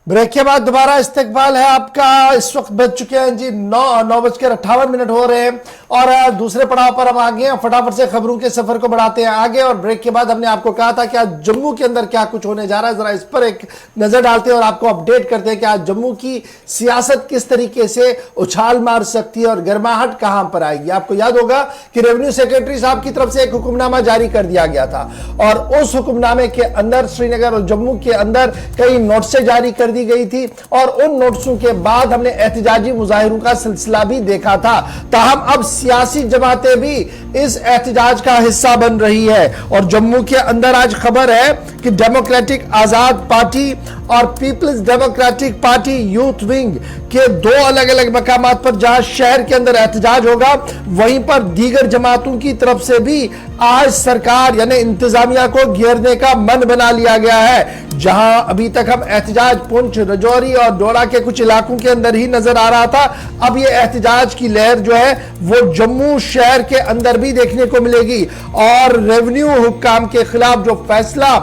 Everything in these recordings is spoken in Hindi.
ब्रेक के बाद दोबारा इस्तकबाल है आपका। इस वक्त बज चुके हैं जी 9:58 हो रहे हैं और दूसरे पड़ाव पर हम आ गए हैं। फटाफट से खबरों के सफर को बढ़ाते हैं आगे। और ब्रेक के बाद हमने आपको कहा था कि आज जम्मू के अंदर क्या कुछ होने जा रहा है, जरा इस पर एक नजर डालते हैं और आपको अपडेट करते हैं कि आज जम्मू की सियासत किस तरीके से उछाल मार सकती है और गर्माहट कहां पर आएगी। आपको याद होगा कि रेवेन्यू सेक्रेटरी साहब की तरफ से एक हुक्मनामा जारी कर दिया गया था और उस हुक्मनामे के अंदर श्रीनगर और जम्मू के अंदर कई नोटिसें जारी कर दी गई थी और उन नोटिसों के बाद हमने एहतजाजी मुजाहिरों का सिलसिला भी देखा था। ताहम अब सियासी जमातें भी इस एहतजाज का हिस्सा बन रही है और जम्मू के अंदर आज खबर है कि डेमोक्रेटिक आजाद पार्टी और Peoples Democratic Party youth wing के दो अलग अलग मकामात पर जहां शहर के अंदर एहतजाज होगा, वहीं पर दीगर जमातों की तरफ से भी आज सरकार यानी इंतजामिया को घेरने का मन बना लिया गया है। जहां अभी तक हम एहतजाज पुंछ, राजौरी और डोडा के कुछ इलाकों के अंदर ही नजर आ रहा था, अब यह एहतजाज की लहर जो है वो जम्मू शहर के अंदर भी देखने को मिलेगी। और रेवेन्यू हुक्काम के खिलाफ जो फैसला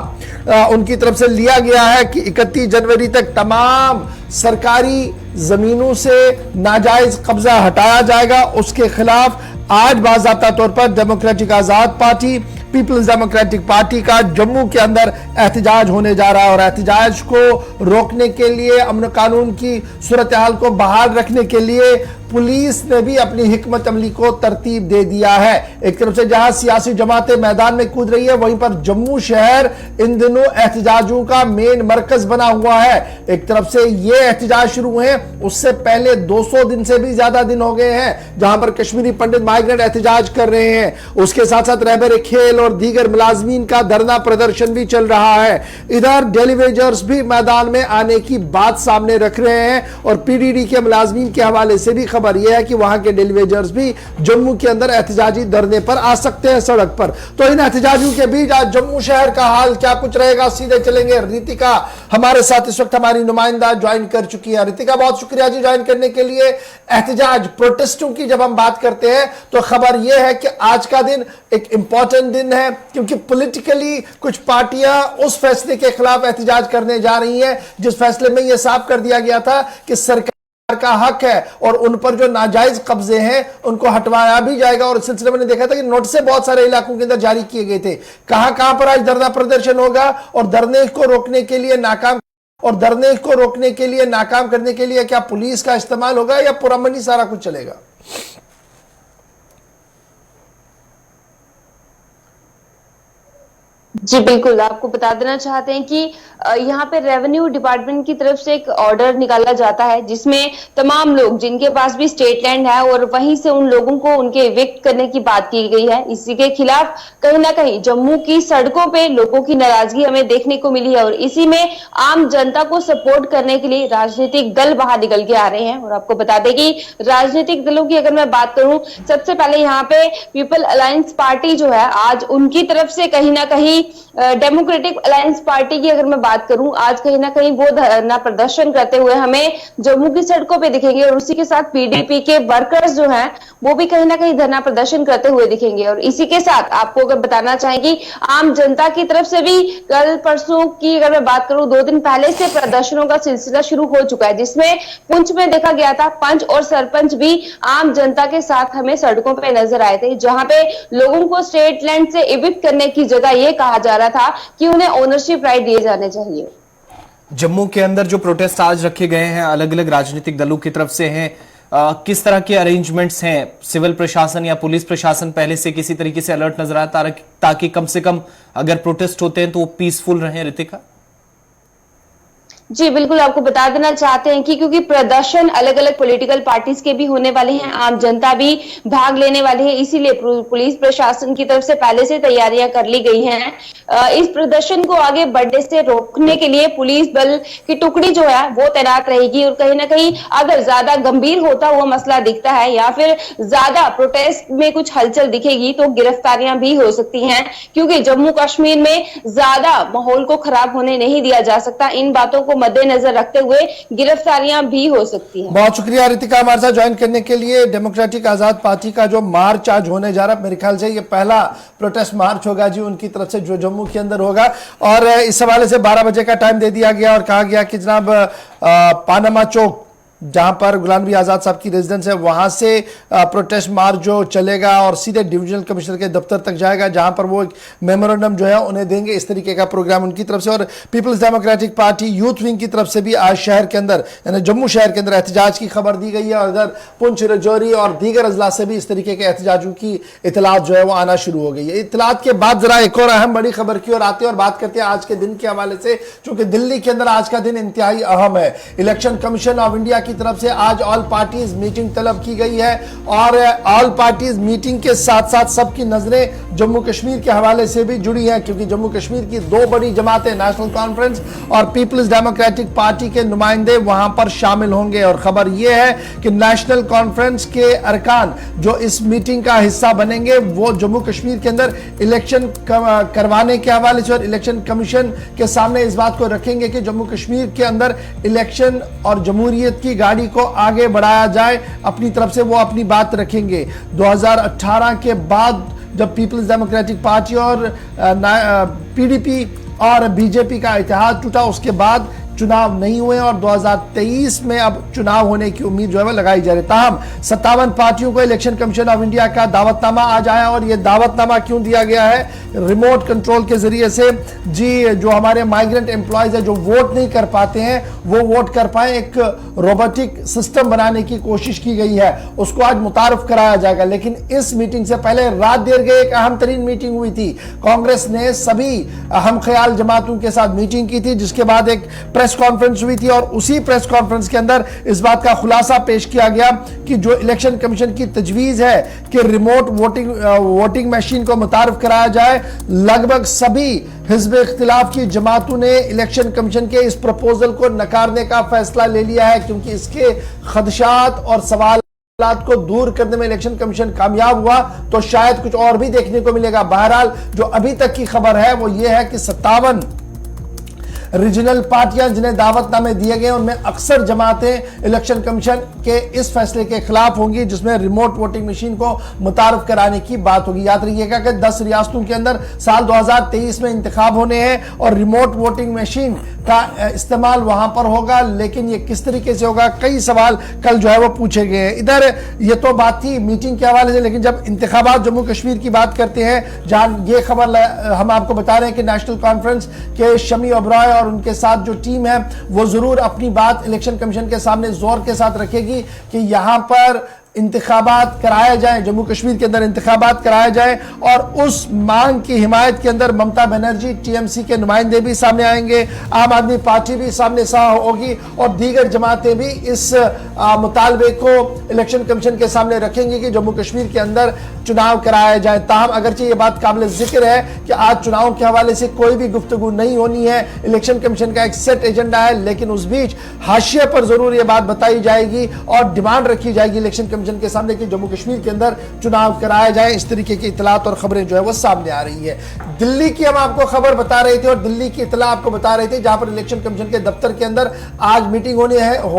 उनकी तरफ से लिया गया है कि 31 जनवरी तक तमाम सरकारी जमीनों से नाजायज कब्जा हटाया जाएगा, उसके खिलाफ आज बाज़ाब्ता तौर पर democratic Azad party, peoples Democratic party का जम्मू के अंदर एहतजाज होने जा रहा है। और एहतजाज को रोकने के लिए, अमन कानून की सूरत हाल को बहाल रखने के लिए पुलिस ने भी अपनी हिकमत अमली को तरतीब दे दिया है। एक तरफ से जहां सियासी जमातें मैदान में कूद रही है, वहीं पर जम्मू शहर इन दिनों एहतजाजों का मेन मरकज बना हुआ है। एक तरफ से ये एहतजाज शुरू हुए, उससे पहले 200 दिन से भी ज्यादा दिन हो गए हैं जहां पर कश्मीरी पंडित माइग्रेंट एहतजाज कर रहे हैं। उसके साथ साथ रहबर खेल और दीगर मुलाजमीन का धरना प्रदर्शन भी चल रहा है। इधर डेली वेजर्स भी मैदान में आने की बात सामने रख रहे हैं और पीडीडी के मुलाजमीन के हवाले से भी खबर यह है कि वहां के डेली वेजर्स भी जम्मू के अंदर एहतजाजी धरने पर आ सकते हैं सड़क पर। तो इन एहतजाजियों के बीच आज जम्मू शहर का हाल क्या कुछ रहेगा, सीधे चलेंगे। रितिका हमारे साथ इस वक्त हमारी नुमाइंदा ज्वाइन कर चुकी है। रितिका, बहुत शुक्रिया जी ज्वाइन करने के लिए। एहतजाज प्रोटेस्टों की जब हम बात करते हैं तो खबर यह है कि आज का दिन एक इंपॉर्टेंट दिन है क्योंकि पॉलिटिकली कुछ पार्टियां उस फैसले के खिलाफ एहतजाज करने जा रही हैं जिस फैसले में यह साफ कर दिया गया था कि सरकार का हक है और उन पर जो नाजायज कब्जे हैं उनको हटवाया भी जाएगा। और इस सिलसिले में देखा था कि नोटिस बहुत सारे इलाकों के अंदर जारी किए गए थे। कहां पर आज धरना प्रदर्शन होगा और धरने को रोकने के लिए नाकाम करने के लिए क्या पुलिस का इस्तेमाल होगा या पुरअमन ही सारा कुछ चलेगा? जी बिल्कुल, आपको बता देना चाहते हैं कि यहाँ पे रेवेन्यू डिपार्टमेंट की तरफ से एक ऑर्डर निकाला जाता है जिसमें तमाम लोग जिनके पास भी स्टेट लैंड है और वहीं से उन लोगों को उनके इविक्ट करने की बात की गई है। इसी के खिलाफ कहीं ना कहीं जम्मू की सड़कों पे लोगों की नाराजगी हमें देखने को मिली है और इसी में आम जनता को सपोर्ट करने के लिए राजनीतिक दल बाहर निकल के आ रहे हैं। और आपको बता दें कि राजनीतिक दलों की अगर मैं बात करूं, सबसे पहले यहाँ पे पीपल अलायंस पार्टी जो है, आज उनकी तरफ से कहीं ना कहीं डेमोक्रेटिक अलायंस पार्टी की अगर मैं बात करूं, आज कहीं ना कहीं वो धरना प्रदर्शन करते हुए हमें जम्मू की सड़कों पे दिखेंगे और उसी के साथ पीडीपी के वर्कर्स जो हैं वो भी कहीं ना कहीं धरना प्रदर्शन करते हुए दिखेंगे। और इसी के साथ आपको अगर बताना चाहेंगी, आम जनता की तरफ से भी कल परसों की अगर मैं बात करूं, 2 दिन पहले से प्रदर्शनों का सिलसिला शुरू हो चुका है जिसमें पुंछ में देखा गया था पंच और सरपंच भी आम जनता के साथ हमें सड़कों पे नजर आए थे, जहां पे लोगों को स्टेट लैंड से इविक्ट करने की जगह यह कहा जा रहा था कि उन्हें ओनरशिप राइट दिए जाने चाहिए। जम्मू के अंदर जो प्रोटेस्ट आज रखे गए हैं अलग अलग राजनीतिक दलों की तरफ से हैं, किस तरह के अरेंजमेंट्स हैं? सिविल प्रशासन या पुलिस प्रशासन पहले से किसी तरीके से अलर्ट नजर आता ताकि कम से कम अगर प्रोटेस्ट होते हैं तो वो पीसफुल रहे? रितिका जी बिल्कुल, आपको बता देना चाहते हैं कि क्योंकि प्रदर्शन अलग अलग पॉलिटिकल पार्टीज के भी होने वाले हैं, आम जनता भी भाग लेने वाली है, इसीलिए पुलिस प्रशासन की तरफ से पहले से तैयारियां कर ली गई हैं। इस प्रदर्शन को आगे बढ़ने से रोकने के लिए पुलिस बल की टुकड़ी जो है वो तैनात रहेगी और कहीं ना कहीं अगर ज्यादा गंभीर होता हुआ मसला दिखता है या फिर ज्यादा प्रोटेस्ट में कुछ हलचल दिखेगी तो गिरफ्तारियां भी हो सकती हैं, क्योंकि जम्मू कश्मीर में ज्यादा माहौल को खराब होने नहीं दिया जा सकता। इन बातों को को मद्देनजर रखते हुए गिरफ्तारियां भी हो सकती हैं। बहुत शुक्रिया रितिका हमारे साथ ज्वाइन करने के लिए। डेमोक्रेटिक आजाद पार्टी का जो मार्च आज होने जा रहा है, मेरे ख्याल से ये पहला प्रोटेस्ट मार्च होगा जी उनकी तरफ से जो जम्मू के अंदर होगा, और इस हवाले से 12 बजे का टाइम दे दिया गया और कहा गया कि जनाब पानामा चौक जहां पर गुलाम नबी आजाद साहब की रेजिडेंस है वहां से प्रोटेस्ट मार्च जो चलेगा और सीधे डिविजनल कमिश्नर के दफ्तर तक जाएगा, जहां पर वो एक मेमोरेंडम जो है उन्हें देंगे। इस तरीके का प्रोग्राम उनकी तरफ से। और Peoples Democratic Party youth wing की तरफ से भी आज शहर के अंदर यानी जम्मू शहर के अंदर एहतजाज की खबर दी गई है, और इधर पुंछ, राजौरी और दीगर अजला से भी इस तरीके के एहतजाजों की इतलात जो है वो आना शुरू हो गई है। इतलात के बाद जरा एक और अहम बड़ी खबर की ओर आते हैं और बात करते हैं आज के दिन के हवाले से, क्योंकि दिल्ली के अंदर आज का दिन इंतहाई अहम है। इलेक्शन कमीशन ऑफ इंडिया की तरफ से आज ऑल पार्टीज मीटिंग तलब की गई है, और ऑल पार्टीज मीटिंग के साथ साथ सबकी नजरें जम्मू कश्मीर के हवाले से भी जुड़ी हैं, क्योंकि जम्मू कश्मीर की दो बड़ी जमातें नेशनल कॉन्फ्रेंस और पीपल्स डेमोक्रेटिक पार्टी के नुमाइंदे वहां पर शामिल होंगे। और खबर यह है कि नेशनल कॉन्फ्रेंस के अरकान जो इस मीटिंग का हिस्सा बनेंगे वो जम्मू कश्मीर के अंदर इलेक्शन करवाने के हवाले से और इलेक्शन कमीशन के सामने इस बात को रखेंगे कि जम्मू कश्मीर के अंदर इलेक्शन और जमहूरियत की गाड़ी को आगे बढ़ाया जाए। अपनी तरफ से वो अपनी बात रखेंगे। 2018 के बाद जब पीपल्स डेमोक्रेटिक पार्टी और पीडीपी और बीजेपी का इत्तेहाद टूटा, उसके बाद चुनाव नहीं हुए और 2023 में अब चुनाव होने की उम्मीद जो है वो लगाई जा रही है। ताहम 57 पार्टियों को इलेक्शन कमीशन ऑफ इंडिया का दावतनामा आज आया, और ये दावतनामा क्यों दिया गया है? रिमोट कंट्रोल के जरिए से जी जो हमारे माइग्रेंट एम्प्लॉयज है जो वोट नहीं कर पाते हैं वो वोट कर पाए, एक रोबोटिक सिस्टम बनाने की कोशिश की गई है, उसको आज मुतारफ कराया जाएगा। लेकिन इस मीटिंग से पहले रात देर गए एक अहम तरीन मीटिंग हुई थी। कांग्रेस ने सभी हम ख्याल जमातों के साथ मीटिंग की थी, जिसके बाद एक प्रेस कॉन्फ्रेंस हुई थी, और उसी प्रेस कॉन्फ्रेंस के अंदर इस बात का खुलासा पेश किया गया कि जो इलेक्शन कमीशन की तजवीज है कि रिमोट वोटिंग मशीन को मुतारफ कराया जाए, लगभग सभी हिज़्ब इख्तिलाफ की जमातों ने इलेक्शन कमीशन के इस प्रपोजल को नकारने का फैसला ले लिया है, क्योंकि इसके खदशात और सवाल को दूर करने में इलेक्शन कमीशन कामयाब हुआ तो शायद कुछ और भी देखने को मिलेगा। बहरहाल जो अभी तक की खबर है वो ये है कि 57 रीजनल पार्टियां जिन्हें दावतनामे दिए गए उनमें अक्सर जमातें इलेक्शन कमीशन के इस फैसले के खिलाफ होंगी, जिसमें रिमोट वोटिंग मशीन को मुतारफ कराने की बात होगी। याद रखिएगा कि 10 रियासतों के अंदर साल 2023 में इंतखाब होने हैं और रिमोट वोटिंग मशीन का इस्तेमाल वहां पर होगा, लेकिन ये किस तरीके से होगा, कई सवाल कल जो है वो पूछे गए हैं। इधर ये तो बात थी मीटिंग के हवाले से, लेकिन जब इंतखाबात जम्मू कश्मीर की बात करते हैं, जहां ये खबर हम आपको बता रहे हैं कि नेशनल कॉन्फ्रेंस के शमी ओबराय और उनके साथ जो टीम है वो जरूर अपनी बात इलेक्शन कमीशन के सामने जोर के साथ रखेगी कि यहां पर इंतखाबात कराया जाए, जम्मू कश्मीर के अंदर इंतखाबात कराया जाए, और उस मांग की हिमायत के अंदर ममता बनर्जी, टीएमसी के नुमाइंदे भी सामने आएंगे, आम आदमी पार्टी भी सामने होगी, और दीगर जमातें भी इस मुतालबे को इलेक्शन कमीशन के सामने रखेंगी कि जम्मू कश्मीर के अंदर चुनाव कराया जाए। ताहम अगरचे ये बात काबिल जिक्र है कि आज चुनाव के हवाले से कोई भी गुफ्तगू नहीं होनी है, इलेक्शन कमीशन का एक सेट एजेंडा है, लेकिन उस बीच हाशिए पर जरूर ये बात बताई जाएगी और डिमांड रखी जाएगी इलेक्शन कमीशन के सामने कि जम्मू कश्मीर के अंदर चुनाव कराया जाए। इस तरीके की इतलात और खबरें जो है वो सामने आ रही है। दिल्ली की हम आपको खबर बता रहे थे और दिल्ली की इतला आपको बता रहे थे, जहां पर इलेक्शन कमीशन के दफ्तर के अंदर आज मीटिंग हो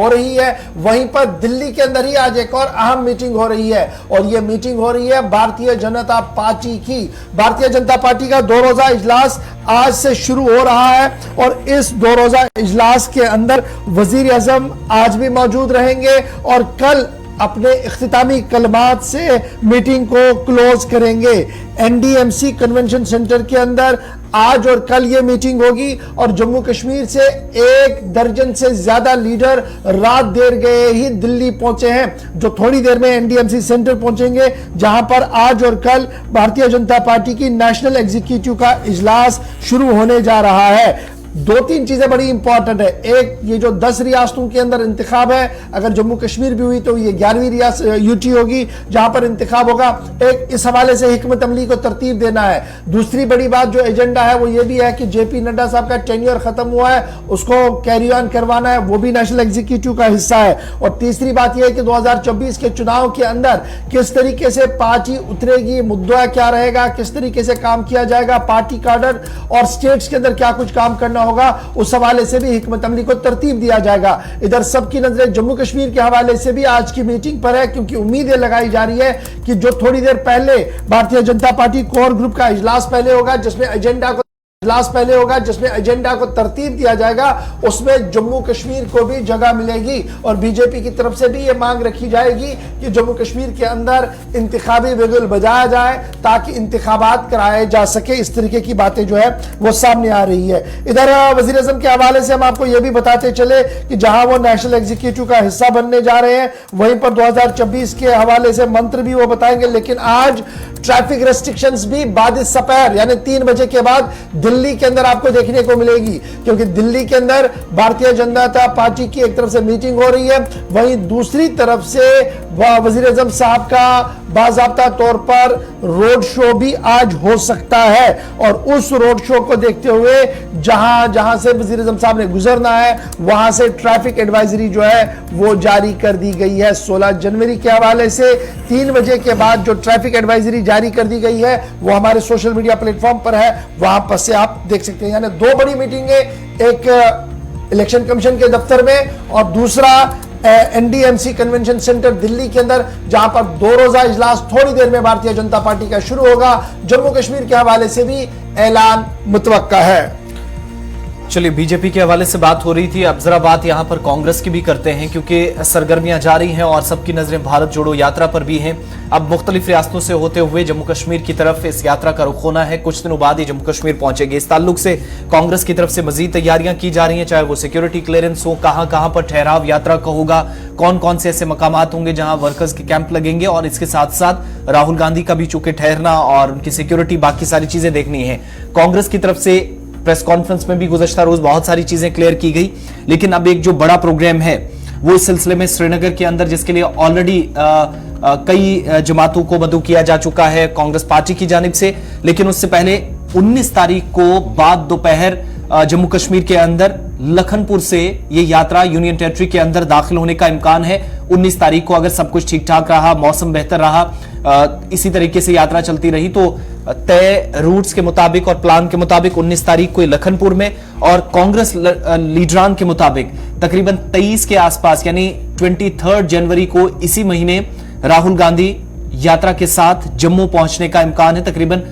रही है, वहीं पर दिल्ली के अंदर ही आज एक और अहम मीटिंग हो रही है, और यह मीटिंग हो रही है भारतीय जनता पार्टी की। भारतीय जनता पार्टी का 2 रोजा इजलास आज से शुरू हो रहा है, और इस 2 रोजा इजलास के अंदर वजीर आजम आज भी मौजूद रहेंगे और कल अपने इख्तितामी कलमात से मीटिंग को क्लोज करेंगे। एनडीएमसी कन्वेंशन सेंटर के अंदर आज और कल ये मीटिंग होगी, और जम्मू कश्मीर से 1 दर्जन से ज्यादा लीडर रात देर गए ही दिल्ली पहुंचे हैं, जो थोड़ी देर में एनडीएमसी सेंटर पहुंचेंगे, जहां पर आज और कल भारतीय जनता पार्टी की नेशनल एग्जीक्यूटिव का इजलास शुरू होने जा रहा है। 2-3 चीजें बड़ी इंपॉर्टेंट है। एक, ये जो 10 रियासतों के अंदर इंतखाब है, अगर जम्मू कश्मीर भी हुई तो ये 11वीं रियासत यूटी होगी जहां पर इंतखाब होगा। एक, इस हवाले से हिकमत अमली को तरतीब देना है। दूसरी बड़ी बात जो एजेंडा है वो ये भी है कि जेपी नड्डा साहब का टेन्योर खत्म हुआ है, उसको कैरी ऑन करवाना है, वो भी नेशनल एग्जीक्यूटिव का हिस्सा है। और तीसरी बात यह है कि 2024 के चुनाव के अंदर किस तरीके से पार्टी उतरेगी, मुद्दा क्या रहेगा, किस तरीके से काम किया जाएगा, पार्टी कार्डर और स्टेट्स के अंदर क्या कुछ काम करना होगा, उस हवाले से भी हिकमत अमली को तरतीब दिया जाएगा। इधर सबकी नजरें जम्मू कश्मीर के हवाले से भी आज की मीटिंग पर है, क्योंकि उम्मीद ये लगाई जा रही है कि जो थोड़ी देर पहले Bharatiya Janata party core group का इजलास पहले होगा, जिसमें एजेंडा को तरतीब दिया जाएगा, उसमें जम्मू कश्मीर को भी जगह मिलेगी और बीजेपी की तरफ से भी यह मांग रखी जाएगी कि जम्मू कश्मीर के अंदर इंतखाबी बिगुल बजाया जाए ताकि इंतखाबात कराए जा सके। इस तरीके की बातें जो है वो सामने आ रही है। इधर वजीर आज़म के हवाले से हम आपको यह भी बताते चले कि जहां वो नेशनल एग्जीक्यूटिव का हिस्सा बनने जा रहे हैं, वहीं पर 2026 के हवाले से मंत्र भी वो बताएंगे। लेकिन आज ट्रैफिक रेस्ट्रिक्शंस भी बाद सपहर यानी 3 बजे के बाद दिल्ली के अंदर आपको देखने को मिलेगी, क्योंकि दिल्ली के अंदर भारतीय जनता पार्टी की एक तरफ से मीटिंग हो रही है, वहीं दूसरी तरफ से वजीर आज़म साहब का बाज़ाब्ता तौर पर रोड शो भी आज हो सकता है। और उस रोड शो को देखते हुए जहां से वजीर आज़म साहब ने गुजरना है, वहां से ट्रैफिक एडवाइजरी जो है वो जारी कर दी गई है। 16 जनवरी के हवाले से 3 बजे के बाद जो ट्रैफिक एडवाइजरी जारी कर दी गई है वो हमारे सोशल मीडिया प्लेटफॉर्म पर है, वहां पर से आप देख सकते हैं। यानी 2 बड़ी मीटिंगें, एक इलेक्शन कमीशन के दफ्तर में और दूसरा एनडीएमसी कन्वेंशन सेंटर दिल्ली के अंदर, जहां पर 2 रोजा इजलास थोड़ी देर में भारतीय जनता पार्टी का शुरू होगा। जम्मू कश्मीर के हवाले से भी ऐलान मुतवक्का है। चलिए, बीजेपी के हवाले से बात हो रही थी, अब जरा बात यहां पर कांग्रेस की भी करते हैं, क्योंकि सरगर्मियां जारी हैं और सबकी नजरें भारत जोड़ो यात्रा पर भी हैं। अब मुख्तलिफ रियासतों से होते हुए जम्मू कश्मीर की तरफ इस यात्रा का रुख होना है। कुछ दिनों बाद ये जम्मू कश्मीर पहुंचेगी। इस ताल्लुक से कांग्रेस की तरफ से मजीद तैयारियां की जा रही हैं, चाहे वो सिक्योरिटी क्लियरेंस हो, कहां कहां पर ठहराव यात्रा का होगा, कौन कौन से ऐसे मकामात होंगे जहां वर्कर्स के कैंप लगेंगे, और इसके साथ साथ राहुल गांधी का भी चूंकि ठहरना और उनकी सिक्योरिटी, बाकी सारी चीजें देखनी है। कांग्रेस की तरफ से प्रेस कॉन्फ्रेंस में भी गुज़श्ता रोज बहुत सारी चीजें क्लियर की गई, लेकिन अब एक जो बड़ा प्रोग्राम है वो इस सिलसिले में श्रीनगर के अंदर, जिसके लिए ऑलरेडी कई जमातों को मदऊ किया जा चुका है कांग्रेस पार्टी की जानिब से। लेकिन उससे पहले 19 तारीख को बाद दोपहर जम्मू कश्मीर के अंदर लखनपुर से ये यात्रा यूनियन टेरिटरी के अंदर दाखिल होने का इम्कान है। 19 तारीख को अगर सब कुछ ठीक ठाक रहा, मौसम बेहतर रहा, इसी तरीके से यात्रा चलती रही, तो तय रूट्स के मुताबिक और प्लान के मुताबिक 19 तारीख को लखनपुर में, और कांग्रेस लीडरान के मुताबिक तकरीबन 23 के आसपास यानी 23 जनवरी को इसी महीने राहुल गांधी यात्रा के साथ जम्मू पहुंचने का इम्कान है। तकरीबन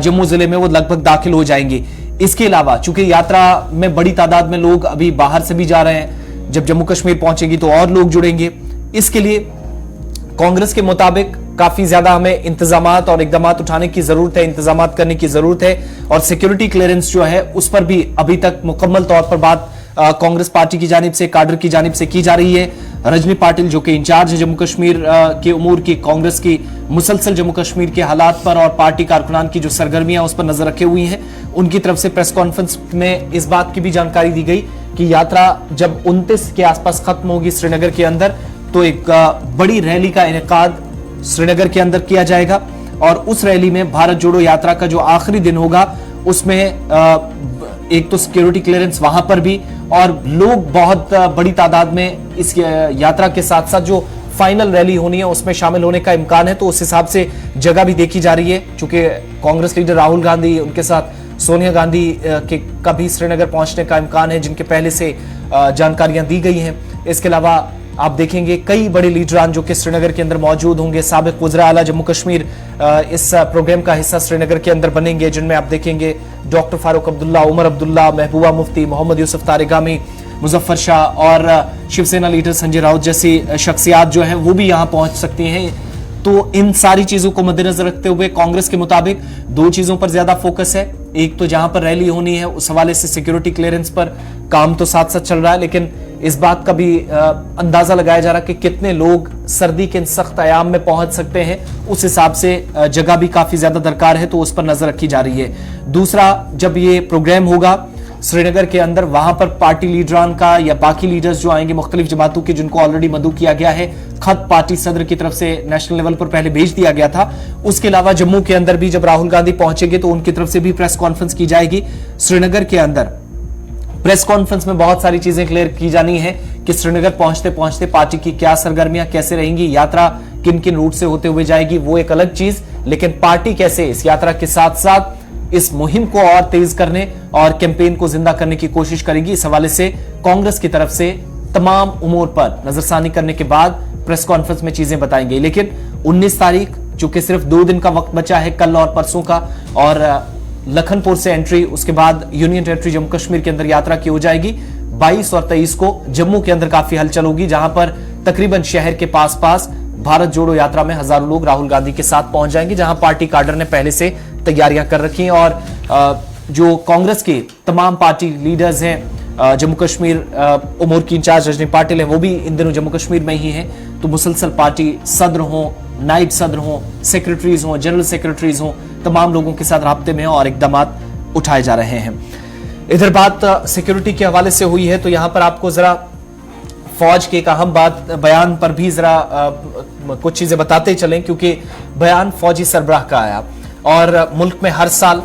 जम्मू जिले में वो लगभग दाखिल हो जाएंगे। इसके अलावा चूंकि यात्रा में बड़ी तादाद में लोग अभी बाहर से भी जा रहे हैं, जब जम्मू कश्मीर पहुंचेगी तो और लोग जुड़ेंगे। इसके लिए कांग्रेस के मुताबिक काफी ज्यादा हमें इंतजामात और इकदामात उठाने की जरूरत है, इंतजामात करने की जरूरत है, और सिक्योरिटी क्लियरेंस जो है उस पर भी अभी तक मुकम्मल तौर पर बात कांग्रेस पार्टी की जानिब से, काडर की जानिब से की जा रही है। रजनी पाटिल जो कि इंचार्ज है जम्मू कश्मीर के उमूर की, कांग्रेस की मुसलसल जम्मू कश्मीर के हालात पर और पार्टी कारकुनान की जो सरगर्मियां उस पर नजर रखे हुई हैं, उनकी तरफ से प्रेस कॉन्फ्रेंस में इस बात की भी जानकारी दी गई कि यात्रा जब 29 के आसपास खत्म होगी श्रीनगर के अंदर, तो एक बड़ी रैली का इनेकाद श्रीनगर के अंदर किया जाएगा, और उस रैली में भारत जोड़ो यात्रा का जो आखिरी दिन होगा उसमें एक तो सिक्योरिटी क्लियरेंस वहां पर भी, और लोग बहुत बड़ी तादाद में इस यात्रा के साथ साथ जो फाइनल रैली होनी है उसमें शामिल होने का इम्कान है। तो उस हिसाब से जगह भी देखी जा रही है, चूंकि कांग्रेस लीडर राहुल गांधी, उनके साथ सोनिया गांधी के कभी श्रीनगर पहुंचने का इम्कान है, जिनके पहले से जानकारियां दी गई हैं। इसके अलावा आप देखेंगे कई बड़े लीडरान जो कि श्रीनगर के अंदर मौजूद होंगे, साबिक वज़ीर आला जम्मू कश्मीर इस प्रोग्राम का हिस्सा श्रीनगर के अंदर बनेंगे, जिनमें आप देखेंगे डॉक्टर फारूक अब्दुल्ला, उमर अब्दुल्ला, महबूबा मुफ्ती, मोहम्मद यूसुफ तारिगामी, मुजफ्फर शाह और शिवसेना लीडर संजय राउत जैसी शख्सियात जो हैं वो भी यहां पहुंच सकती हैं। तो इन सारी चीजों को मद्देनजर रखते हुए कांग्रेस के मुताबिक 2 चीजों पर ज्यादा फोकस है। एक तो जहां पर रैली होनी है उस हवाले से सिक्योरिटी क्लियरेंस पर काम तो साथ साथ चल रहा है, लेकिन इस बात का भी अंदाजा लगाया जा रहा है कि कितने लोग सर्दी के इन सख्त आयाम में पहुंच सकते हैं, उस हिसाब से जगह भी काफी ज्यादा दरकार है, तो उस पर नजर रखी जा रही है। दूसरा, जब ये प्रोग्राम होगा श्रीनगर के अंदर, वहां पर पार्टी लीडरान का या बाकी लीडर्स जो आएंगे मुख्तलिफ जमातों के, जिनको ऑलरेडी मदऊ किया गया है, खत पार्टी सदर की तरफ से नेशनल लेवल पर पहले भेज दिया गया था। उसके अलावा जम्मू के अंदर भी जब राहुल गांधी पहुंचेंगे तो उनकी तरफ से भी प्रेस कॉन्फ्रेंस की जाएगी। श्रीनगर के अंदर प्रेस कॉन्फ्रेंस में बहुत सारी चीजें क्लियर की जानी है कि श्रीनगर पहुंचते पहुंचते पार्टी की क्या सरगर्मियां कैसे रहेंगी, यात्रा किन किन रूट से होते हुए जाएगी, वो एक अलग चीज, लेकिन पार्टी कैसे इस यात्रा के साथ साथ इस मुहिम को और तेज करने और कैंपेन को जिंदा करने की कोशिश करेगी। इस हवाले से कांग्रेस की तरफ से तमाम उमूर पर नजरसानी करने के बाद प्रेस कॉन्फ्रेंस में चीजें बताई गई। लेकिन 19 तारीख, चूंकि सिर्फ 2 दिन का वक्त बचा है, कल और परसों का, और लखनपुर से एंट्री, उसके बाद यूनियन टेरिटरी जम्मू कश्मीर के अंदर यात्रा की हो जाएगी। 22 और 23 को जम्मू के अंदर काफी हलचल होगी, जहां पर तकरीबन शहर के पास पास भारत जोड़ो यात्रा में हजारों लोग राहुल गांधी के साथ पहुंच जाएंगे, जहां पार्टी काडर ने पहले से तैयारियां कर रखी हैं। और जो कांग्रेस के तमाम पार्टी लीडर्स हैं, जम्मू कश्मीर उमूर की इंचार्ज रजनी पाटिल है, वो भी इन दिनों जम्मू कश्मीर में ही हैं। तो मुसलसल पार्टी सदर हों, नायब सदर हों, सेक्रेटरीज हों, जनरल सेक्रेटरीज हों, तमाम लोगों के साथ राब्ते में और इकदाम उठाए जा रहे हैं। इधर बात सिक्योरिटी के हवाले से हुई है, तो यहां पर आपको जरा फौज के एक अहम बयान पर भी जरा कुछ चीजें बताते चलें, क्योंकि बयान फौजी सरबराह का आया। और मुल्क में हर साल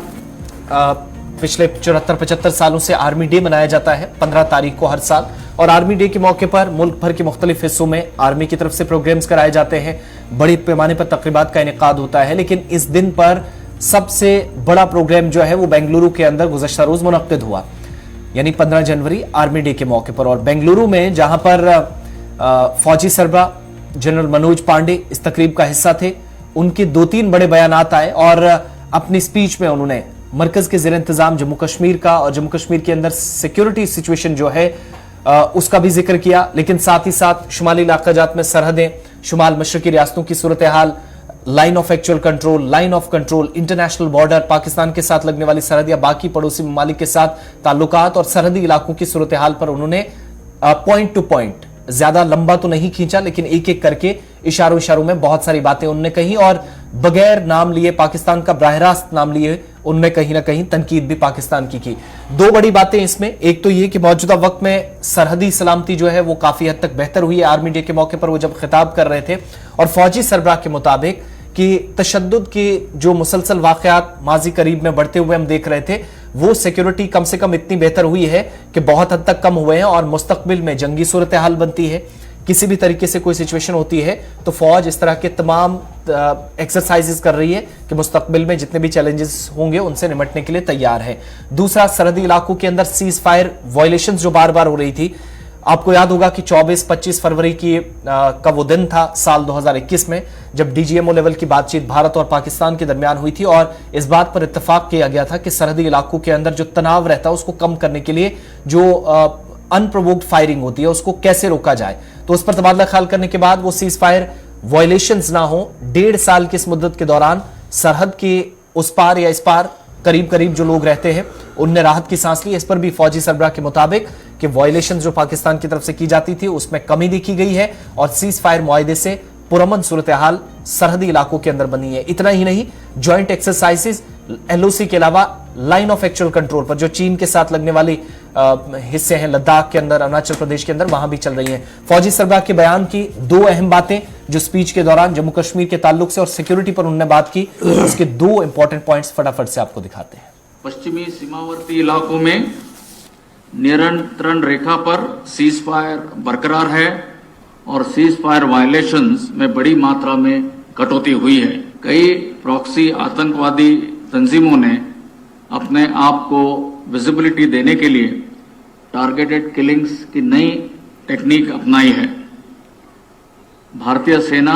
पिछले 74-75 सालों से आर्मी डे मनाया जाता है 15 तारीख को हर साल। और आर्मी डे के मौके पर मुल्क भर के मुख्तलिफ हिस्सों में आर्मी की तरफ से प्रोग्राम्स कराए जाते हैं, बड़े पैमाने पर तकरीबात का इनेकाद होता है। लेकिन इस दिन पर सबसे बड़ा प्रोग्राम जो है वो बेंगलुरु के अंदर गुज़श्ता रोज मुनक्किद हुआ, यानी 15 जनवरी आर्मी डे के मौके पर। और बेंगलुरु में जहां पर फौजी सरबराह जनरल मनोज पांडे इस तकरीब का हिस्सा थे, उनके 2-3 बड़े बयानात आए और अपनी स्पीच में उन्होंने मरकज के ज़ेर इंतजाम जम्मू कश्मीर का और जम्मू कश्मीर के अंदर सिक्योरिटी सिचुएशन जो है उसका भी जिक्र किया। लेकिन साथ ही साथ शुमाली इलाकाजात में सरहदें, शुमाल मशरकी रियासतों की सूरत हाल, line of actual control, line of control, international border, Pakistan के साथ लगने वाली सरहद या बाकी पड़ोसी ममालिक के साथ ताल्लुकात और सरहदी इलाकों की सूरत हाल पर उन्होंने पॉइंट टू पॉइंट, ज्यादा लंबा तो नहीं खींचा लेकिन एक एक करके इशारों में बहुत सारी बातें उन्होंने कही और बगैर नाम लिए, पाकिस्तान का बराह रास्त नाम लिए, उनमें कहीं ना कहीं तनकीद भी पाकिस्तान की। 2 बड़ी बातें इसमें, एक तो ये कि मौजूदा वक्त में सरहदी सलामती जो है वो काफी हद तक बेहतर हुई है। आर्मी डे के मौके पर वो जब खिताब कर रहे थे और फौजी सरबराह के मुताबिक कि तशद्दुद के जो मुसलसल वाकयात माजी करीब में बढ़ते हुए हम देख रहे थे, वो सिक्योरिटी कम से कम इतनी बेहतर हुई है कि बहुत हद तक कम हुए हैं। और मुस्तकबिल में जंगी सूरत हाल बनती है, किसी भी तरीके से कोई सिचुएशन होती है तो फौज इस तरह के तमाम एक्सरसाइजेस कर रही है कि मुस्तकबिल में जितने भी चैलेंजेस होंगे उनसे निपटने के लिए तैयार है। दूसरा, सरहदी इलाकों के अंदर सीज फायर वायलेशंस जो बार बार हो रही थी, आपको याद होगा कि 24-25 फरवरी का वो दिन था साल 2021 में जब डीजीएमओ लेवल की बातचीत भारत और पाकिस्तान के दरमियान हुई थी और इस बात पर इत्तेफाक किया गया था कि सरहदी इलाकों के अंदर जो तनाव रहता है उसको कम करने के लिए जो अनप्रोवोक्ड फायरिंग होती है उसको कैसे रोका जाए। तो उस पर तबादला ख्याल करने के बाद वो सीज फायर वायलेशंस ना हो, 1.5 साल की इस मुद्दत के दौरान सरहद के उस पार या इस पार करीब जो लोग रहते हैं उनने राहत की सांस ली। इस पर भी फौजी सरबराह के मुताबिक कि वायलेशन जो पाकिस्तान की तरफ से की जाती थी उसमें कमी देखी गई है और सीज फायर मुआहदे से पुरअमन सूरत हाल सरहदी इलाकों के अंदर बनी है। इतना ही नहीं, ज्वाइंट एक्सरसाइजेस एलओसी के अलावा लाइन ऑफ एक्चुअल कंट्रोल पर जो चीन के साथ लगने वाली हिस्से हैं लद्दाख के अंदर, अरुणाचल प्रदेश के अंदर, वहां भी चल रही हैं। फौजी सरबराह के बयान की 2 अहम बातें जो स्पीच के दौरान जम्मू कश्मीर के ताल्लुक से और सिक्योरिटी पर उन्होंने बात की, उसके 2 इंपॉर्टेंट पॉइंट्स फटाफट से आपको दिखाते हैं। पश्चिमी सीमावर्ती इलाकों में नियंत्रण रेखा पर सीज फायर बरकरार है और सीज फायर वायलेशंस में बड़ी मात्रा में कटौती हुई है। कई प्रॉक्सी आतंकवादी तंजीमों ने अपने आप को विजिबिलिटी देने के लिए टारगेटेड किलिंग्स की नई टेक्निक अपनाई है। भारतीय सेना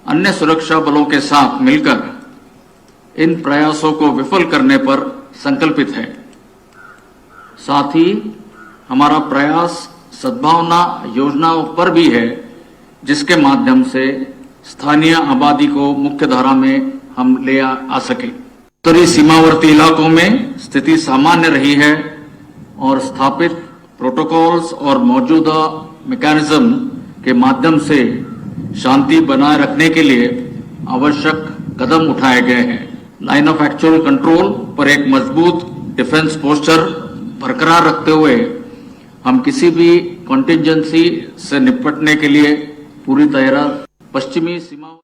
अन्य सुरक्षा बलों के साथ मिलकर इन प्रयासों को विफल करने पर संकल्पित है। साथ ही हमारा प्रयास सद्भावना योजनाओं पर भी है जिसके माध्यम से स्थानीय आबादी को मुख्य धारा में हम ले आ सके। उत्तरी सीमावर्ती इलाकों में स्थिति सामान्य रही है और स्थापित प्रोटोकॉल्स और मौजूदा मैकेनिज्म के माध्यम से शांति बनाए रखने के लिए आवश्यक कदम उठाए गए हैं। लाइन ऑफ एक्चुअल कंट्रोल पर एक मजबूत डिफेंस पोस्चर बरकरार रखते हुए हम किसी भी कॉन्टिंजेंसी से निपटने के लिए पूरी तैयार। पश्चिमी सीमा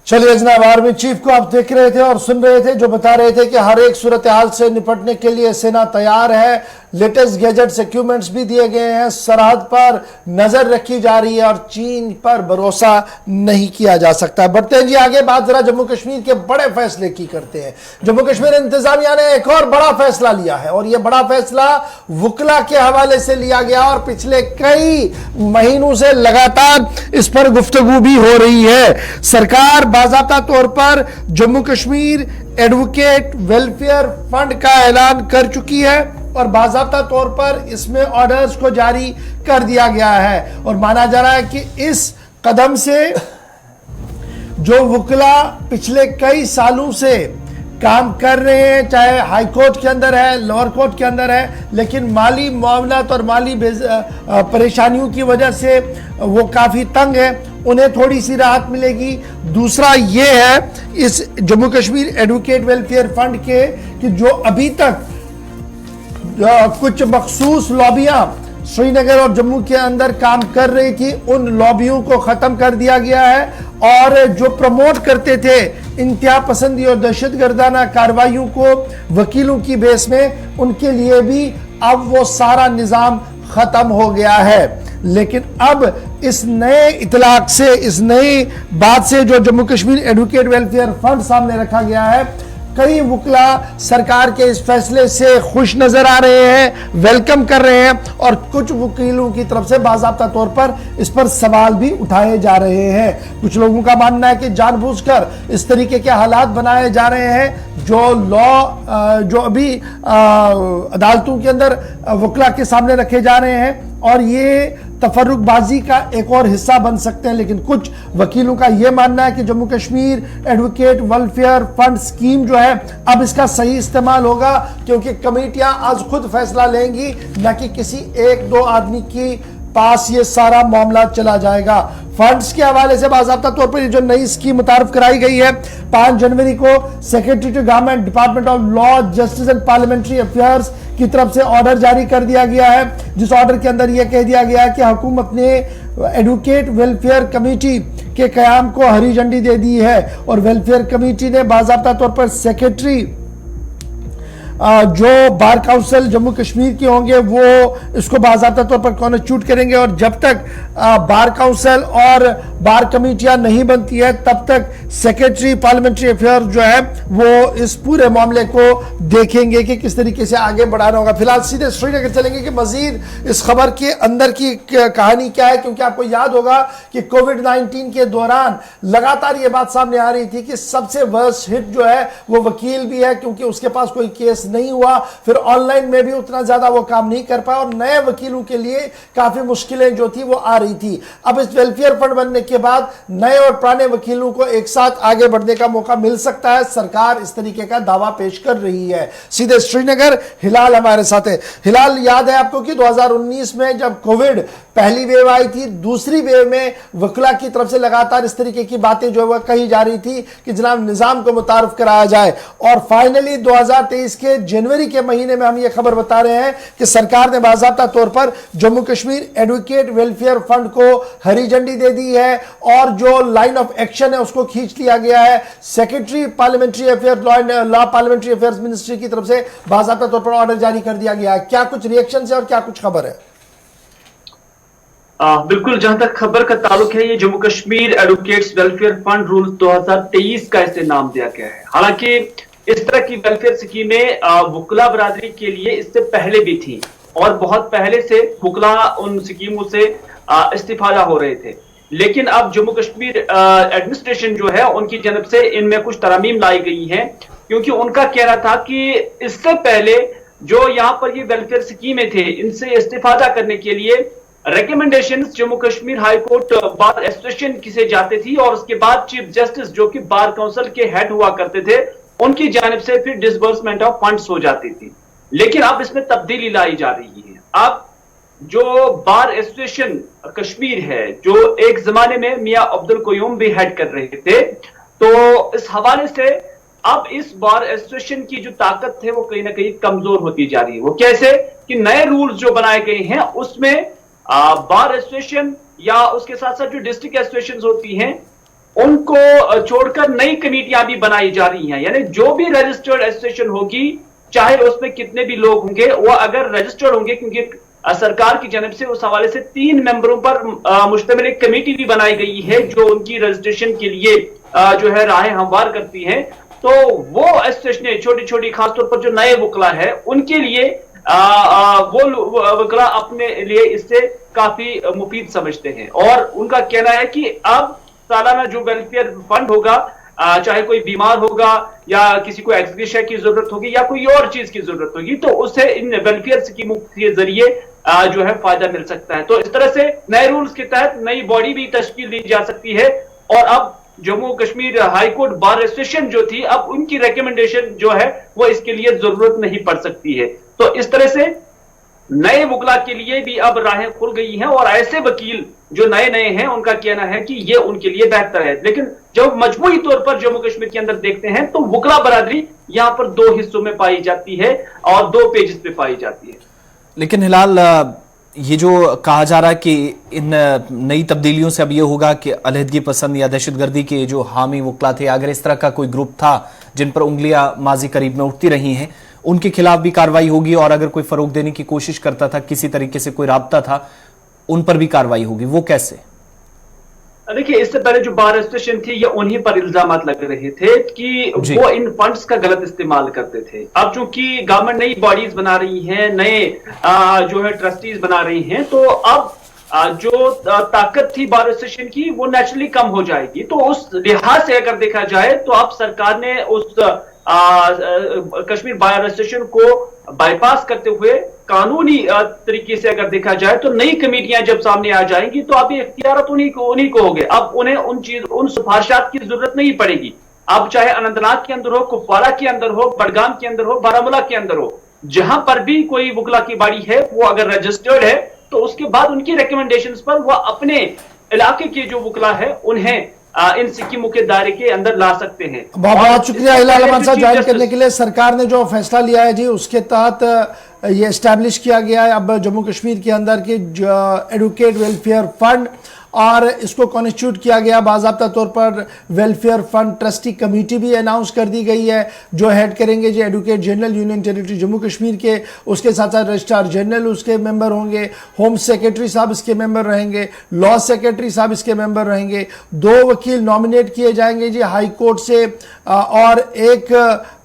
चलिए जनाब, आर्मी चीफ को आप देख रहे थे और सुन रहे थे जो बता रहे थे कि हर एक सूरत हाल से निपटने के लिए सेना तैयार है। लेटेस्ट गैजेट्स इक्विपमेंट्स भी दिए गए हैं, सरहद पर नजर रखी जा रही है और चीन पर भरोसा नहीं किया जा सकता। बढ़ते हैं जी आगे, बात जरा जम्मू कश्मीर के बड़े फैसले की करते हैं। जम्मू कश्मीर इंतजामिया ने एक और बड़ा फैसला लिया है और यह बड़ा फैसला वुकला के हवाले से लिया गया और पिछले कई महीनों से लगातार इस पर गुफ्तगू भी हो रही है। सरकार बाज़ाब्ता तौर पर Jammu Kashmir advocate welfare fund का ऐलान कर चुकी है और बाज़ाब्ता तौर पर इसमें ऑर्डर्स को जारी कर दिया गया है और माना जा रहा है कि इस कदम से जो वुकला पिछले कई सालों से काम कर रहे हैं, चाहे हाई कोर्ट के अंदर है, लोअर कोर्ट के अंदर है, लेकिन माली मामलात और माली परेशानियों की वजह से वो काफ़ी तंग है, उन्हें थोड़ी सी राहत मिलेगी। दूसरा ये है इस Jammu Kashmir advocate welfare fund के कि जो अभी तक कुछ मखसूस लॉबियां श्रीनगर और जम्मू के अंदर काम कर रही थी, उन लॉबियों को खत्म कर दिया गया है और जो प्रमोट करते थे इंतहा पसंदी और दहशतगर्दाना कार्रवाइयों को वकीलों की बेस में, उनके लिए भी अब वो सारा निजाम खत्म हो गया है। लेकिन अब इस नए इतलाक से, इस नई बात से जो Jammu Kashmir advocate welfare fund सामने रखा गया है, कई वुकला सरकार के इस फैसले से खुश नजर आ रहे हैं, वेलकम कर रहे हैं और कुछ वकीलों की तरफ से बाज़ाब्ता तौर पर इस पर सवाल भी उठाए जा रहे हैं। कुछ लोगों का मानना है कि जानबूझकर इस तरीके के हालात बनाए जा रहे हैं जो जो अभी अदालतों के अंदर वुकला के सामने रखे जा रहे हैं और ये तफर्रुकबाजी का एक और हिस्सा बन सकते हैं। लेकिन कुछ वकीलों का यह मानना है कि Jammu Kashmir advocate welfare fund scheme जो है अब इसका सही इस्तेमाल होगा, क्योंकि कमेटियां आज खुद फैसला लेंगी, न कि किसी एक दो आदमी की पास ये सारा मामला चला जाएगा। फंड्स के हवाले से बाज़ाब्ता तौर पर ये जो नई स्कीम मुतारफ कराई गई है, 5 जनवरी को secretary to government department of law justice and parliamentary affairs की तरफ से ऑर्डर जारी कर दिया गया है, जिस ऑर्डर के अंदर यह कह दिया गया है कि हुकूमत ने एडवोकेट वेलफेयर कमेटी के कयाम को हरी झंडी दे दी है और वेलफेयर कमेटी ने बाज़ाब्ता तौर पर सेक्रेटरी जो बार काउंसिल जम्मू कश्मीर के होंगे वो इसको बाज़ाब्ता तौर पर कॉन्स्टिट्यूट करेंगे और जब तक बार काउंसिल और बार कमेटियां नहीं बनती है तब तक सेक्रेटरी पार्लियामेंट्री अफेयर जो है वो इस पूरे मामले को देखेंगे कि किस तरीके से आगे बढ़ाना होगा। फिलहाल सीधे श्रीनगर चलेंगे कि मजीद इस खबर के अंदर की कहानी क्या है, क्योंकि आपको याद होगा कि कोविड-19 के दौरान लगातार ये बात सामने आ रही थी कि सबसे वर्स्ट हिट जो है वो वकील भी है, क्योंकि उसके पास कोई केस नहीं हुआ, फिर ऑनलाइन में भी उतना ज्यादा वो काम नहीं कर पाया और नए वकीलों के लिए काफी मुश्किलें जो थी वो आ रही थी। अब इस वेलफेयर फंड बनने के बाद नए और पुराने वकीलों को एक साथ आगे बढ़ने का मौका मिल सकता है, सरकार इस तरीके का दावा पेश कर रही है। सीधे श्रीनगर हिलाल हमारे साथ है। हिलाल, याद है आपको कि 2019 में जब कोविड पहली वेव आई थी, दूसरी वेव में वकीला की तरफ से लगातार इस तरीके की बातें जो है कही जा रही थी कि जनाब निजाम को मुतारफ कराया जाए और फाइनली 2023 के जनवरी के महीने में हम ये खबर बता रहे हैं कि सरकार ने बाज़ाब्ता तौर पर Jammu Kashmir advocate welfare fund को हरी झंडी दे दी है और जो लाइन ऑफ एक्शन है उसको खींच लिया गया है। Secretary parliamentary affair law parliamentary affairs ministry की तरफ से बाज़ाब्ता तौर पर ऑर्डर जारी कर दिया गया है। क्या कुछ रिएक्शन है और क्या कुछ खबर है? बिल्कुल, जहां तक खबर का ताल्लुक है, ये Jammu Kashmir advocates welfare fund rule 2023 का इसे नाम दिया गया है। हालांकि इस तरह की वेलफेयर स्कीमें वुकला बरादरी के लिए इससे पहले भी थी और बहुत पहले से वुकला उन स्कीमों से इस्तिफादा हो रहे थे, लेकिन अब जम्मू कश्मीर एडमिनिस्ट्रेशन जो है उनकी जानब से इनमें कुछ तरमीम लाई गई हैं, क्योंकि उनका कहना था कि इससे पहले जो यहाँ पर ये वेलफेयर स्कीमें थे इनसे इस्तिफादा करने के लिए recommendation Jammu Kashmir high court bar association की से जाती थी और उसके बाद चीफ जस्टिस जो कि बार काउंसिल के हेड हुआ करते थे उनकी जानिब से फिर डिसबर्समेंट ऑफ फंड्स हो जाती थी। लेकिन अब इसमें तब्दीली लाई जा रही है। अब जो बार एसोसिएशन कश्मीर है, जो एक जमाने में मियां अब्दुल कयूम भी हेड कर रहे थे, तो इस हवाले से अब इस बार एसोसिएशन की जो ताकत है वो कहीं ना कहीं कमजोर होती जा रही है। वो कैसे कि नए रूल्स जो बनाए गए हैं उसमें बार एसोसिएशन या उसके साथ साथ जो डिस्ट्रिक्ट एसोसिएशन होती हैं उनको छोड़कर नई कमेटियां भी बनाई जा रही हैं, यानी जो भी रजिस्टर्ड एसोसिएशन होगी चाहे उसमें कितने भी लोग होंगे, वो अगर रजिस्टर्ड होंगे, क्योंकि सरकार की जानब से उस हवाले से 3 मेंबरों पर मुश्तमिल एक कमेटी भी बनाई गई है जो उनकी रजिस्ट्रेशन के लिए जो है राहें हमवार करती हैं। तो वो एसोसिएशन छोटी छोटी, खासतौर पर जो नए वकला है उनके लिए वो वकला अपने लिए इससे काफी मुफीद समझते हैं, और उनका कहना है कि अब सालाना जो वेलफेयर फंड होगा, चाहे कोई बीमार होगा या किसी को एक्सग्रेशिया की जरूरत होगी या कोई और चीज की जरूरत होगी, तो उसे इन वेलफेयर स्कीमों के जरिए जो है फायदा मिल सकता है। तो इस तरह से नए रूल्स के तहत नई बॉडी भी तश्कील दी जा सकती है, और अब Jammu Kashmir high court bar association जो थी, अब उनकी रिकमेंडेशन जो है वो इसके लिए जरूरत नहीं पड़ सकती है। तो इस तरह से नए वकला के लिए भी अब राहें खुल गई हैं, और ऐसे वकील जो नए नए हैं उनका कहना है कि ये उनके लिए बेहतर है। लेकिन जब मजमूई तौर पर जम्मू कश्मीर के अंदर देखते हैं तो वकला बरादरी यहां पर 2 हिस्सों में पाई जाती है और 2 पेजेस पे पाई जाती है। लेकिन हिलाल, ये जो कहा जा रहा है कि इन नई तब्दीलियों से अब ये होगा कि अलहदगी पसंद या दहशतगर्दी के जो हामी वकला थे, अगर इस तरह का कोई ग्रुप था जिन पर उंगलियां माजी करीब में उठती रही हैं, उनके खिलाफ भी कार्रवाई होगी, और अगर कोई फरोग देने की कोशिश करता था, किसी तरीके से कोई राब्ता था, उन पर भी कार्रवाई होगी। वो कैसे? देखिए, इससे पहले जो बार एसोसिएशन थी ये उन्हीं पर इल्जाम लग रहे थे कि वो इन फंड्स का गलत इस्तेमाल करते थे। अब चूंकि गवर्नमेंट नई बॉडीज बना रही है, नए जो है ट्रस्टीज बना रही हैं, तो अब जो ताकत थी बार एसोसिएशन की वो नेचुरली कम हो जाएगी। तो उस लिहाज से अगर देखा जाए तो अब सरकार ने उस कश्मीर बार एसोसिएशन को बाईपास करते हुए कानूनी तरीके से अगर देखा जाए तो नई कमेटियां जब सामने आ जाएंगी तो अब ये इख्तियारत उन्हीं को होंगे। अब उन्हें उन सिफारिशात की जरूरत नहीं पड़ेगी। अब चाहे अनंतनाग के अंदर हो, कुपवारा के अंदर हो, बडगाम के अंदर हो, बारामूला के अंदर हो, जहां पर भी कोई वकला की बाड़ी है वो अगर रजिस्टर्ड है तो उसके बाद उनकी रिकमेंडेशंस पर वह अपने इलाके के जो वकला है उन्हें इन स्कीमों के दायरे के अंदर ला सकते हैं। बहुत बहुत शुक्रिया हिलाल अहमद साहब ज्वाइन करने के लिए। सरकार ने जो फैसला लिया है जी उसके तहत ये एस्टैब्लिश किया गया है अब जम्मू कश्मीर के अंदर के एडवोकेट वेलफेयर फंड, और इसको कॉन्स्टिट्यूट किया गया बाज़ाब्ता तौर पर वेलफेयर फंड ट्रस्टी कमेटी भी अनाउंस कर दी गई है जो हेड करेंगे जी advocate general union territory Jammu Kashmir के। उसके साथ साथ रजिस्ट्रार जनरल उसके मेंबर होंगे, होम सेक्रेटरी साहब इसके मेंबर रहेंगे, लॉ सेक्रेटरी साहब इसके मेंबर रहेंगे, 2 वकील नॉमिनेट किए जाएंगे जी हाई कोर्ट से, और एक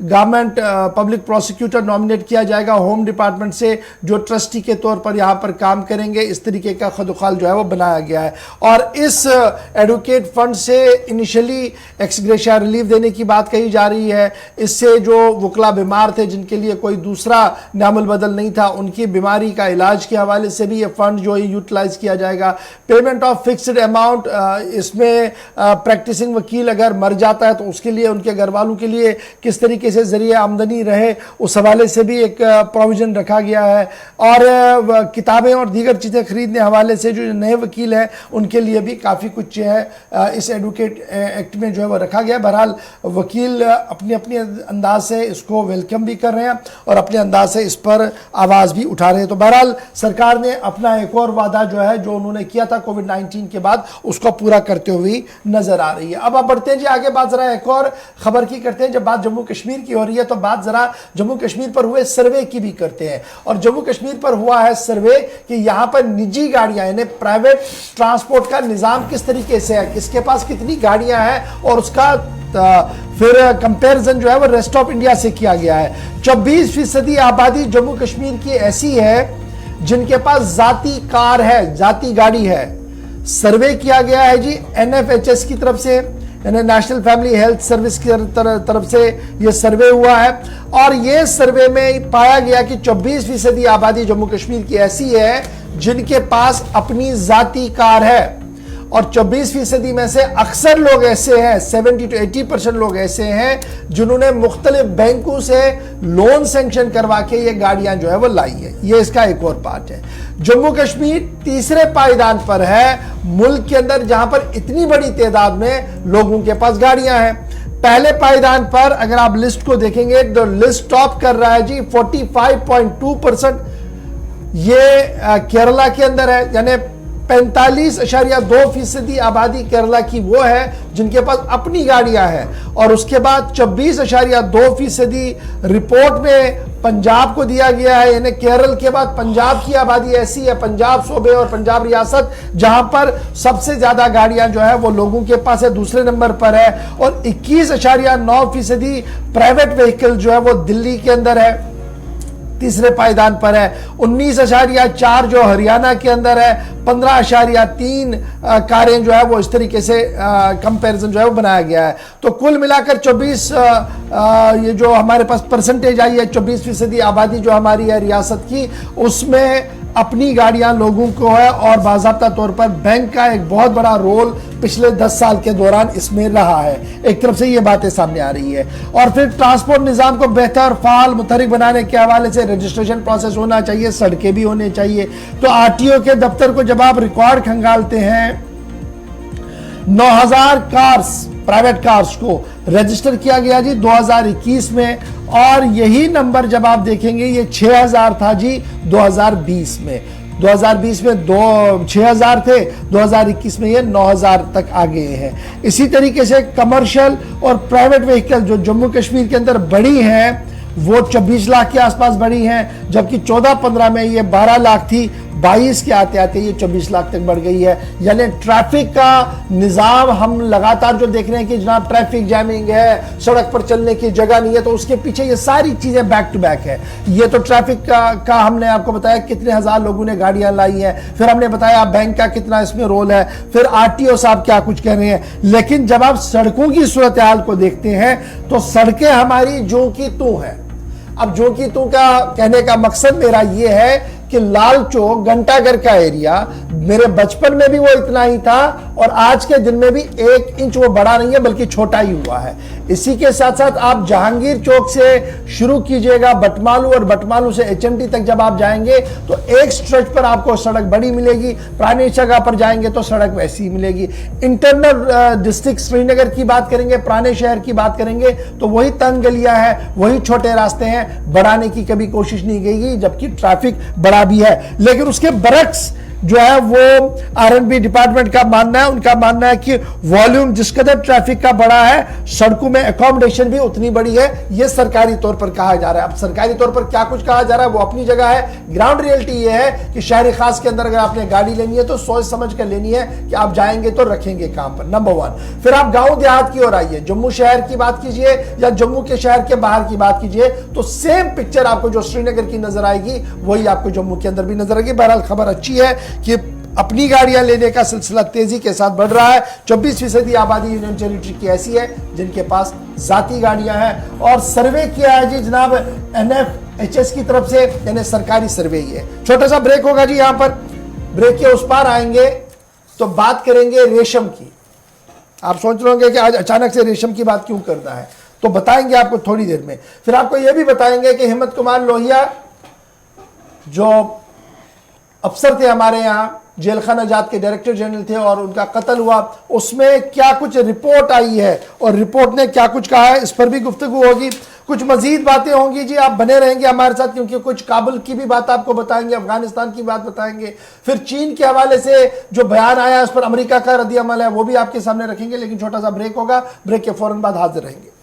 गवर्नमेंट पब्लिक प्रोसिक्यूटर नॉमिनेट किया जाएगा होम डिपार्टमेंट से जो ट्रस्टी के तौर पर यहाँ पर काम करेंगे। इस तरीके का खुदखाल जो है वो बनाया गया है, और इस एडवोकेट फंड से इनिशियली एक्सग्रेशिया रिलीफ देने की बात कही जा रही है। इससे जो वकला बीमार थे जिनके लिए कोई दूसरा नामुल बदल नहीं था, उनकी बीमारी का इलाज के हवाले से भी ये फंड जो है यूटिलाइज किया जाएगा। पेमेंट ऑफ फिक्स्ड अमाउंट, इसमें प्रैक्टिसिंग वकील अगर मर जाता है तो उसके लिए, उनके घर वालों के लिए किस तरीके से जरिए आमदनी रहे उस हवाले से भी एक प्रोविजन रखा गया है। और किताबें और दीगर चीज़ें खरीदने हवाले से जो नए वकील हैं उनके लिए भी काफ़ी कुछ है इस एडवोकेट एक्ट में जो है वो रखा गया। बहरहाल वकील अपने अपने अंदाज से इसको वेलकम भी कर रहे हैं और अपने अंदाज से इस पर आवाज़ भी उठा रहे हैं। तो बहरहाल सरकार ने अपना एक और वादा जो है जो उन्होंने किया था कोविड-19 के बाद उसको पूरा करते हुए नजर आ रही है। अब आप बढ़ते हैं जी आगे, बात जरा एक और खबर की करते हैं। जब बात जम्मू कश्मीर की हो रही है तो बात जरा जम्मू कश्मीर पर हुए सर्वे की भी करते हैं। और जम्मू कश्मीर पर हुआ है सर्वे कि यहाँ पर निजी गाड़ियां यानी प्राइवेट ट्रांसपोर्ट का निजाम किस तरीके से है, किसके पास कितनी गाड़ियां हैं, और उसका फिर कंपैरिजन जो है वो रेस्ट ऑफ इंडिया से किया गया है। 24% आबादी जम्मू कश्मीर की ऐसी है जिनके पास जाती कार है, जाती गाड़ी है। सर्वे किया गया है जी NFHS की तरफ से, यानी नेशनल फैमिली हेल्थ सर्विस की तरफ से ये सर्वे हुआ है, और ये सर्वे में पाया गया कि 24% आबादी जम्मू कश्मीर की ऐसी है जिनके पास अपनी जाती कार है, और 24% में से अक्सर लोग ऐसे हैं, 70 to 80% लोग ऐसे हैं जिन्होंने मुख्तलिफ बैंकों से लोन सैंक्शन करवा के ये गाड़ियां जो है वो लाई है। ये इसका एक और पार्ट है। जम्मू कश्मीर तीसरे पायदान पर है मुल्क के अंदर जहां पर इतनी बड़ी तादाद में लोगों के पास गाड़ियां हैं। पहले पायदान पर अगर आप लिस्ट को देखेंगे तो लिस्ट टॉप कर रहा है जी 45.2%, ये केरला के अंदर है, यानी 45.2% आबादी केरला की वो है जिनके पास अपनी गाड़ियां हैं, और उसके बाद 26.2% रिपोर्ट में पंजाब को दिया गया है। यानी केरल के बाद पंजाब की आबादी ऐसी है, पंजाब सूबे और पंजाब रियासत, जहां पर सबसे ज्यादा गाड़ियां जो है वो लोगों के पास है, दूसरे नंबर पर है। और 21.9% प्राइवेट व्हीकल जो है वो दिल्ली के अंदर है, तीसरे पायदान पर है। 19.4 जो हरियाणा के अंदर है, 15.3 कारें जो है वो इस तरीके से कंपैरिजन जो है वो बनाया गया है। तो कुल मिलाकर 24 ये जो हमारे पास परसेंटेज आई है, 24% आबादी जो हमारी है रियासत की, उसमें अपनी गाड़ियां लोगों को है। और बाज़ाब्ता तौर पर बैंक का एक बहुत बड़ा रोल पिछले 10 साल के दौरान इसमें रहा है। एक तरफ से ये बातें सामने आ रही है। और फिर ट्रांसपोर्ट निज़ाम को बेहतर, फाल, मुतहरिक बनाने के हवाले से रजिस्ट्रेशन प्रोसेस होना चाहिए, सड़कें भी होने चाहिए। तो आरटीओ के दफ्तर को जब आप रिकॉर्ड खंगालते हैं, 9000 कार्स, प्राइवेट कार्स को रजिस्टर किया गया जी 2021 में, और यही नंबर जब आप देखेंगे ये 6000 था जी 2020 में। 2020 में 6000 थे, 2021 में ये 9000 तक आ गए हैं। इसी तरीके से कमर्शियल और प्राइवेट व्हीकल जो जम्मू कश्मीर के अंदर बढ़ी हैं वो 24 लाख के आसपास बढ़ी हैं, जबकि 14-15 में ये 12 लाख थी, 22 के आते आते ये 24 लाख तक बढ़ गई है। यानी ट्रैफिक का निज़ाम हम लगातार जो देख रहे हैं कि जनाब ट्रैफिक जैमिंग है, सड़क पर चलने की जगह नहीं है, तो उसके पीछे ये सारी चीजें बैक टू बैक है। ये तो ट्रैफिक का हमने आपको बताया कितने हजार लोगों ने गाड़ियां लाई हैं, फिर हमने बताया बैंक का कितना इसमें रोल है, फिर आरटीओ साहब क्या कुछ कह रहे हैं। लेकिन जब आप सड़कों की सूरत हाल को देखते हैं तो सड़कें हमारी जो की तू है। अब जो की तू का कहने का मकसद मेरा ये है कि लाल चौक, घंटाघर का एरिया मेरे बचपन में भी वो इतना ही था और आज के दिन में भी 1 इंच वो बड़ा नहीं है बल्कि छोटा ही हुआ है। इसी के साथ साथ आप जहांगीर चौक से शुरू कीजिएगा बटमालू, और बटमालू से एचएमटी तक जब आप जाएंगे तो एक स्ट्रेच पर आपको सड़क बड़ी मिलेगी, पुरानी जगह पर जाएंगे तो सड़क वैसी ही मिलेगी। इंटरनल डिस्ट्रिक्ट श्रीनगर की बात करेंगे, पुराने शहर की बात करेंगे तो वही तंग गलियां हैं, वही छोटे रास्ते हैं, बढ़ाने की कभी कोशिश नहीं गई, जबकि ट्रैफिक बड़ा भी है। लेकिन उसके बरक्स जो है वो आरएनबी डिपार्टमेंट का मानना है, उनका मानना है कि वॉल्यूम जिस कदर ट्रैफिक का बड़ा है, सड़कों में एकोमोडेशन भी उतनी बड़ी है। ये सरकारी तौर पर कहा जा रहा है। अब सरकारी तौर पर क्या कुछ कहा जा रहा है वो अपनी जगह है। ग्राउंड रियलिटी ये है कि शहरी खास के अंदर अगर आपने गाड़ी लेनी है तो सोच समझ कर लेनी है कि आप जाएंगे तो रखेंगे कहां पर, नंबर 1। फिर आप गांव देहात की ओर आइए, जम्मू शहर की बात कीजिए या जम्मू के शहर के बाहर की बात कीजिए, तो सेम पिक्चर आपको जो श्रीनगर की नजर आएगी वही आपको जम्मू के अंदर भी नजर आएगी। बहरहाल खबर अच्छी है कि अपनी गाड़ियां लेने का सिलसिला तेजी के साथ बढ़ रहा है। 24% आबादी यूनियन टेरिटरी की ऐसी है जिनके पास जाती गाड़ियां हैं। और सर्वे किया है जी जनाब NFHS की तरफ से, यानी सरकारी सर्वे ही है। छोटा सा ब्रेक होगा जी, यहां पर ब्रेक के उस पार आएंगे तो बात करेंगे रेशम की। आप सोच रहे होंगे कि आज अचानक से रेशम की बात क्यों करना है, तो बताएंगे आपको थोड़ी देर में। फिर आपको यह भी बताएंगे कि हिम्मत कुमार लोहिया जो अफसर थे हमारे यहां, जेल खाना जात के डायरेक्टर जनरल थे और उनका कत्ल हुआ, उसमें क्या कुछ रिपोर्ट आई है और रिपोर्ट ने क्या कुछ कहा है, इस पर भी गुफ्तगू होगी। कुछ मजीद बातें होंगी जी, आप बने रहेंगे हमारे साथ, क्योंकि कुछ काबुल की भी बात आपको बताएंगे, अफगानिस्तान की बात बताएंगे, फिर चीन के हवाले से जो बयान आया उस पर अमेरिका का रद्द अमल है वो भी आपके सामने रखेंगे। लेकिन छोटा सा ब्रेक होगा, ब्रेक के फौरन बाद हाजिर रहेंगे।